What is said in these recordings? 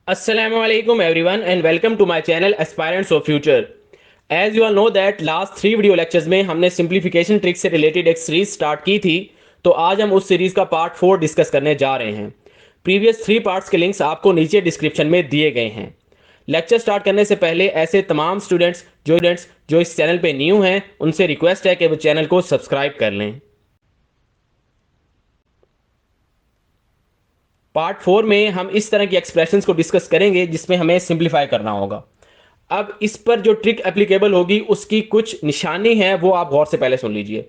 Assalamualaikum everyone and welcome to my channel Aspirants of Future. As you all know that last 3 video lectures में हमने simplification trick से related एक series start की थी, तो आज हम उस सीरीज का पार्ट 4 डिस्कस करने जा रहे हैं। प्रीवियस 3 पार्ट्स के लिंक्स आपको नीचे डिस्क्रिप्शन में दिए गए हैं। लेक्चर स्टार्ट करने से पहले ऐसे तमाम स्टूडेंट्स जो इस चैनल पे न्यू हैं उनसे रिक्वेस्ट है कि वो चैनल को सब्सक्राइब कर लें। पार्ट 4 में हम इस तरह की एक्सप्रेशंस को डिस्कस करेंगे जिसमें हमें सिंप्लीफाई करना होगा। अब इस पर जो ट्रिक एप्लीकेबल होगी उसकी कुछ निशानी है, वो आप गौर से पहले सुन लीजिए।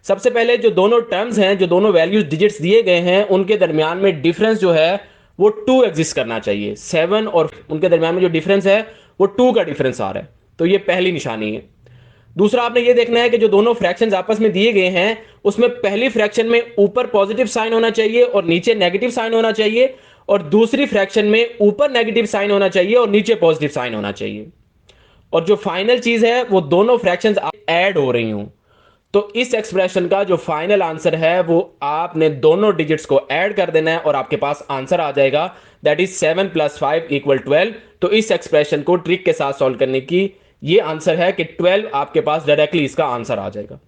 सबसे पहले जो दोनों टर्म्स हैं, जो दोनों वैल्यूज डिजिट्स दिए गए हैं, उनके दरमियान में डिफरेंस जो है वो 2 एग्जिस्ट करना चाहिए। 7 और उनके दरमियान में जो डिफरेंस है वो 2 का डिफरेंस आ रहा है, तो ये पहली निशानी है। दूसरा आपने ये देखना है कि जो दोनों फ्रैक्शंस आपस में दिए गए हैं उसमें पहली फ्रैक्शन में ऊपर पॉजिटिव साइन होना चाहिए और नीचे नेगेटिव साइन होना चाहिए, और दूसरी फ्रैक्शन में ऊपर नेगेटिव साइन होना चाहिए और नीचे पॉजिटिव साइन होना चाहिए। और जो फाइनल चीज है वो दोनों फ्रैक्शंस ऐड हो रही हूं। तो इस एक्सप्रेशन का जो फाइनल आंसर है वो आपने दोनों डिजिट्स को ऐड कर देना है और आपके पास आंसर आ जाएगा, दैट इज 7 + 5 = 12। तो इस एक्सप्रेशन को ट्रिक के साथ सॉल्व करने की ये आंसर है कि 12 आपके पास डायरेक्टली इसका आंसर आ जाएगा।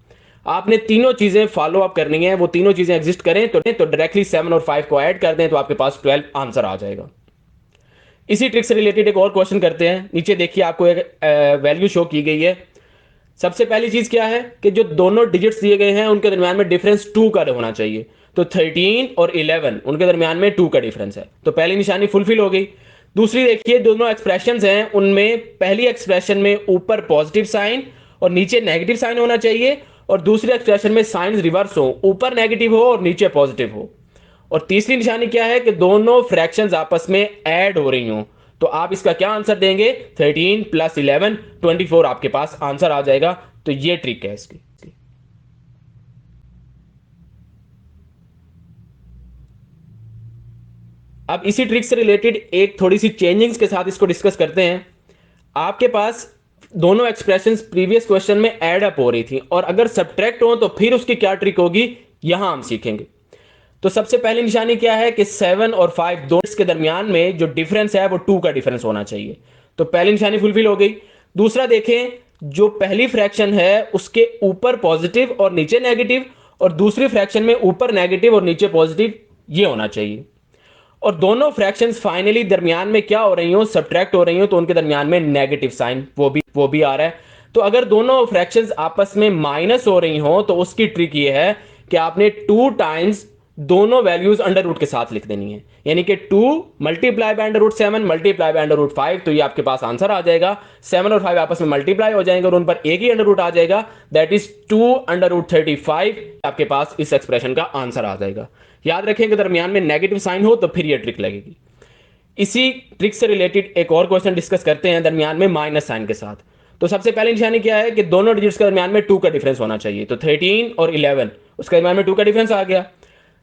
आपने तीनों चीजें फॉलो अप करनी है, वो तीनों चीजें एग्जिस्ट करें तो डायरेक्टली 7 और 5 को ऐड कर दें तो आपके पास 12 आंसर आ जाएगा। इसी ट्रिक से रिलेटेड एक और क्वेश्चन करते हैं। नीचे देखिए आपको एक वैल्यू शो की गई है। सबसे पहली चीज क्या है कि जो दोनों डिजिट्स दिए गए हैं उनके दरमियान में डिफरेंस 2 का होना चाहिए। तो 13 और 11 उनके दरमियान में 2 का डिफरेंस है, तो पहली निशानी फुलफिल हो गई। दूसरी देखिए, दोनों एक्सप्रेशंस हैं उनमें पहली एक्सप्रेशन में ऊपर पॉजिटिव साइन और नीचे नेगेटिव साइन होना चाहिए, और दूसरी एक्सप्रेशन में साइन रिवर्स हो, ऊपर नेगेटिव हो और नीचे पॉजिटिव हो। और तीसरी निशानी क्या है कि दोनों फ्रैक्शंस आपस में ऐड हो रही हों। तो आप इसका क्या आंसर देंगे? 13 + 11 24 आपके पास आंसर आ जाएगा। तो ये ट्रिक है इसकी। अब इसी ट्रिक से रिलेटेड एक थोड़ी सी चेंजिंग्स के साथ इसको डिस्कस करते हैं। आपके पास दोनों एक्सप्रेशंस प्रीवियस क्वेश्चन में ऐड अप हो रही थी, और अगर सब्ट्रैक्ट हो तो फिर उसकी क्या ट्रिक होगी यहां हम सीखेंगे। तो सबसे पहली निशानी क्या है कि 7 और 5 दोनों के दरमियान में जो डिफरेंस है वो 2 का डिफरेंस होना चाहिए। तो पहली निशानी फुलफिल हो गई। दूसरा देखें, जो पहली फ्रैक्शन है उसके ऊपर पॉजिटिव और नीचे नेगेटिव, और दूसरी फ्रैक्शन में ऊपर नेगेटिव और नीचे पॉजिटिव, ये होना चाहिए। और दोनों फ्रैक्शंस फाइनली दरमियान में क्या हो रही हो? सब्ट्रैक्ट हो रही हो, तो उनके दरमियान में नेगेटिव साइन वो भी आ रहा है। तो अगर दोनों फ्रैक्शंस आपस में माइनस हो रही हो तो उसकी ट्रिक ये है कि आपने 2 टाइम्स दोनों वैल्यूज अंडर रूट के साथ लिख देनी है, यानी कि 2 × √7 × √5। तो ये आपके पास आंसर आ जाएगा। 7 और 5 आपस में मल्टीप्लाई हो जाएंगे और उन पर एक ही अंडर रूट आ जाएगा, दैट इज 2 × √35। आपके पास इस एक्सप्रेशन का आंसर आ जाएगा। याद रखें कि दरमियान में नेगेटिव साइन हो तो फिर ये ट्रिक लगेगी। इसी ट्रिक से रिलेटेड एक और क्वेश्चन डिस्कस करते हैं दरमियान में माइनस साइन के साथ। तो सबसे पहली निशानी क्या है कि दोनों डिजिट्स के दरमियान में 2 का डिफरेंस होना चाहिए। तो 13 और 11 उसके दरमियान में 2 का डिफरेंस आ गया।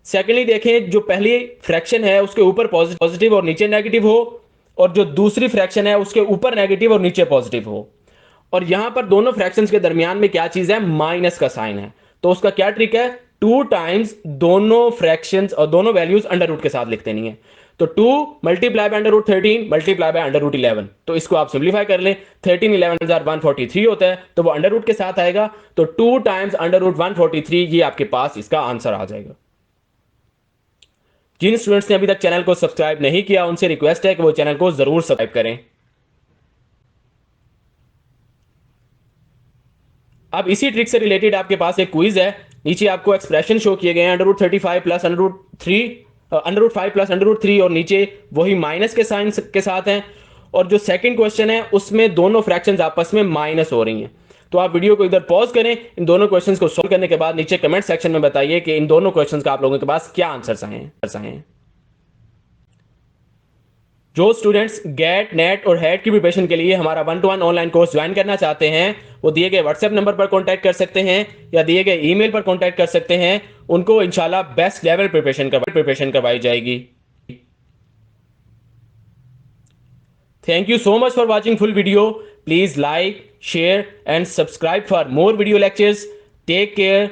सेकेंडली देखें, जो पहली फ्रैक्शन है उसके ऊपर पॉजिटिव और नीचे नेगेटिव हो, और जो दूसरी फ्रैक्शन है उसके ऊपर नेगेटिव और नीचे पॉजिटिव हो। और यहां पर दोनों फ्रैक्शंस के दरमियान में क्या चीज है? माइनस का साइन है। तो उसका क्या ट्रिक है? 2 टाइम्स दोनों फ्रैक्शंस और दोनों वैल्यूज अंडर रूट के साथ लिख देनी है। तो 2 × √13 × √11। तो इसको आप सिंप्लीफाई कर लें। 13 11 143 होता है, तो वो अंडर रूट के साथ आएगा। तो 2 टाइम्स √143, ये आपके पास इसका आंसर आ जाएगा। जिन स्टूडेंट्स ने अभी तक चैनल को सब्सक्राइब नहीं किया उनसे रिक्वेस्ट है कि वो चैनल को जरूर सब्सक्राइब करें। अब इसी ट्रिक से रिलेटेड आपके पास एक क्विज है। नीचे आपको एक्सप्रेशन शो किए गए हैं, √35 + √3 और नीचे वही माइनस के साइन के साथ हैं। और जो सेकंड क्वेश्चन है उसमें दोनों फ्रैक्शंस आपस में माइनस हो रही हैं। तो आप वीडियो को इधर पॉज करें, इन दोनों क्वेश्चंस को सॉल्व करने के बाद नीचे कमेंट सेक्शन में बताइए कि इन दोनों क्वेश्चंस का आप लोगों के पास क्या आंसर्स आए हैं। जो स्टूडेंट्स गेट नेट और हेड की प्रिपरेशन के लिए हमारा 1-to-1 ऑनलाइन कोर्स ज्वाइन करना चाहते हैं वो दिए गए व्हाट्सएप नंबर पर कांटेक्ट कर सकते हैं या दिए गए ईमेल पर कांटेक्ट कर सकते हैं। उनको इंशाल्लाह बेस्ट लेवल प्रिपरेशन करवाई जाएगी। Thank you so much for watching full video. Please like, share and subscribe for more video lectures. Take care.